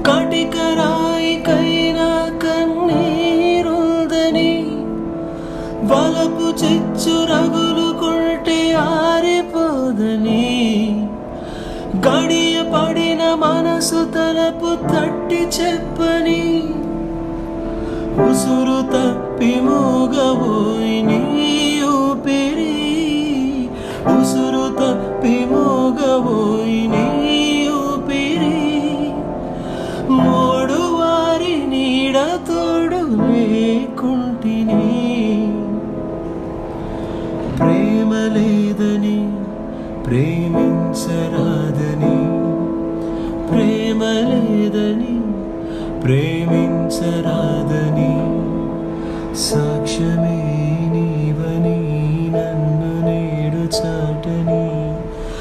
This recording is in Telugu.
కటికరాయికైనా కన్నీరుందని వలపు చిచ్చు రగులుకుంటే ఆరిపోదని గడియ పడిన మనసు తలపు తట్టి చెప్పని ఉసురు తప్పి మూగబోయి నీ ఊపిరి ఉసురు తప్పి మూగబోయి నీ ఊపిరి మోడు వారి నీడ తోడు లేకుంటిని ప్రేమ లేదని ప్రేమించరాదని ప్రేమ లేదని ప్రేమించరాదని సాక్ష్యమే